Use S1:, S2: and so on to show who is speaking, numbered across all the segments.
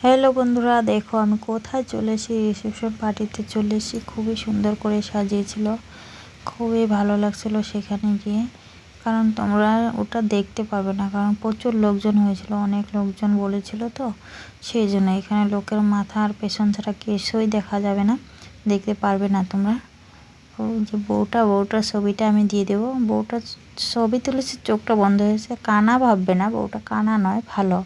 S1: Hello বন্ধুরা, দেখো আমি কোথায় চলে এসেছি। রিসেপশন পার্টিতে চলে এসেছি। খুবই সুন্দর করে সাজিয়েছিল, খুবই ভালো লাগছিল সেখানে গিয়ে। কারণ তোমরা ওটা দেখতে পারবে না, কারণ প্রচুর লোকজন হয়েছিল, অনেক লোকজন বলেছিল, তো সেই জন্য এখানে লোকের মাথা আর পেছন ছাড়া কিছুই দেখা যাবে না, দেখতে পারবে না তোমরা। ওই যে বউটার ছবিটা আমি দিয়ে দেবো। বউটার ছবি তুলেছে, চোখটা বন্ধ হয়েছে, কানা ভাববে না, বউটা কানা নয়, ভালো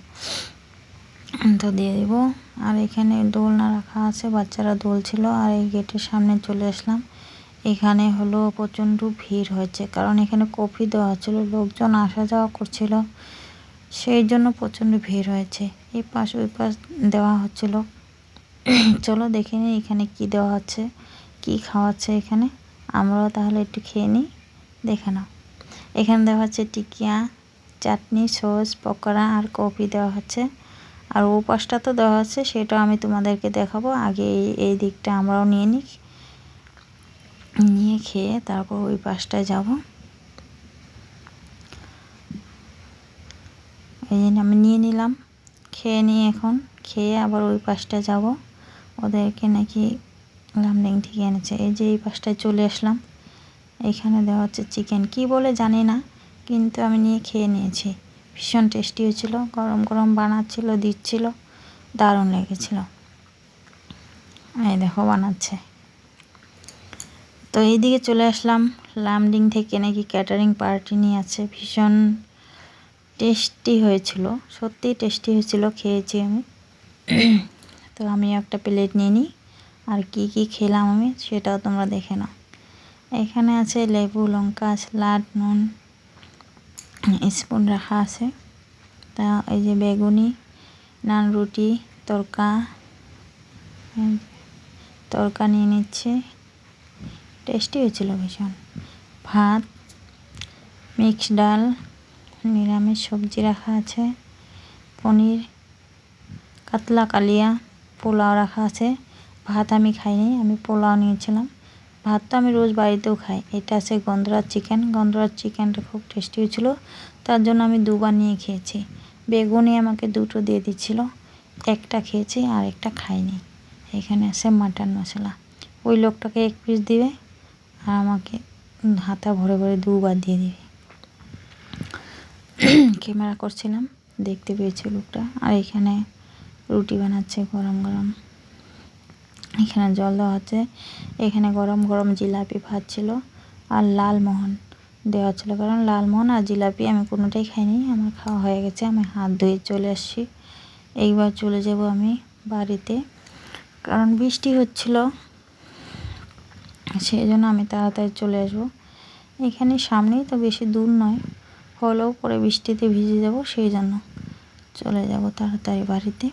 S1: তো দিয়ে দেবো। আর এখানে দোলনা রাখা আছে, বাচ্চারা দোলছিল। আর এই গেটের সামনে চলে আসলাম। এখানে হলো প্রচণ্ড ভিড় হয়েছে, কারণ এখানে কফি দেওয়া হচ্ছিল, লোকজন আসা যাওয়া করছিল, সেই জন্য প্রচণ্ড ভিড় হয়েছে। এই পাশ ওই পাশ দেওয়া হচ্ছিল। চলো দেখে নিই এখানে কি দেওয়া হচ্ছে, কি খাওয়াচ্ছে এখানে। আমরাও তাহলে একটু খেয়ে নিই, দেখে নাও। এখানে দেওয়া হচ্ছে টিকিয়া, চাটনি, সস, পকোড়া আর কফি দেওয়া হচ্ছে। আর ও পাশটা তো দেওয়া আছে, সেটা আমি তোমাদেরকে দেখাবো। আগে এই দিকটা আমরাও নিয়ে খেয়ে তারপর ওই পাশটায় যাব। এই জন্য আমি নিয়ে নিলাম, খেয়ে নিয়ে এখন খেয়ে আবার ওই পাশটায় যাব। ওদেরকে নাকি লামডিং থেকে এনেছে। এই যে এই পাশটায় চলে আসলাম। এখানে দেওয়া হচ্ছে চিকেন, কি বলে জানি না, কিন্তু আমি নিয়ে খেয়ে নিয়েছি। ভীষণ টেস্টি হয়েছিল, গরম গরম বানাচ্ছিল, দিচ্ছিল, দারুণ লেগেছিল। এই দেখো বানাচ্ছে। তো এইদিকে চলে আসলাম। লামডিং থেকে নাকি ক্যাটারিং পার্টি নিয়ে আছে, ভীষণ টেস্টি হয়েছিল, সত্যিই টেস্টি হয়েছিল, খেয়েছি আমি। তো আমি একটা প্লেট নিয়ে নিই, আর কি কি খেলাম আমি সেটাও তোমরা দেখে নাও। এখানে আছে লেবু, লঙ্কা, স্যালাড, নুন, স্পুন রাখা আছে। তা এই যে বেগুনি, নান, রুটি, তরকা নিয়ে নিচ্ছে। টেস্টি হয়েছিল ভীষণ। ভাত, মিক্স ডাল, নিরামিষ সবজি রাখা আছে, পনির, কাতলা কালিয়া, পোলাও রাখা আছে। ভাত আমি খাইনি, আমি পোলাও নিয়েছিলাম। ভাত তো আমি রোজ বাড়িতেও খাই। এটা আছে গন্ধরাজ চিকেন। গন্ধরাজ চিকেনটা খুব টেস্টি হয়েছিল, তার জন্য আমি দুবার নিয়ে খেয়েছি। বেগুনি আমাকে দুটো দিয়ে দিচ্ছিল, একটা খেয়েছি আর একটা খাইনি। এখানে আছে মাটন মশলা। ওই লোকটাকে এক পিস দিবে আর আমাকে হাতা ভরে ভরে দুবার দিয়ে দিবে। ক্যামেরা করছিলাম, দেখতে পেয়েছি লোকটা। আর এখানে রুটি বানাচ্ছে গরম গরম। এখানে জল দেওয়া হচ্ছে। এখানে গরম গরম জিলাপি ভাজছিল আর লালমোহন দেওয়া ছিল, কারণ লালমোহন আর জিলাপি আমি কোনোটাই খাইনি, আমার খাওয়া হয়ে গেছে। আমি হাত ধুয়ে চলে আসছি। এইবার চলে যাব আমি বাড়িতে, কারণ বৃষ্টি হচ্ছিল, সেই জন্য আমি তাড়াতাড়ি চলে আসবো। এখানে সামনেই তো, বেশি দূর নয়, হলেও পরে বৃষ্টিতে ভিজে যাব, সেই জন্য চলে যাব তাড়াতাড়ি বাড়িতে।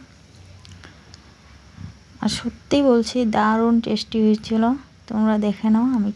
S1: আর সত্যি বলছি, দারুণ টেস্টি হয়েছিল, তোমরা দেখে নাও আমি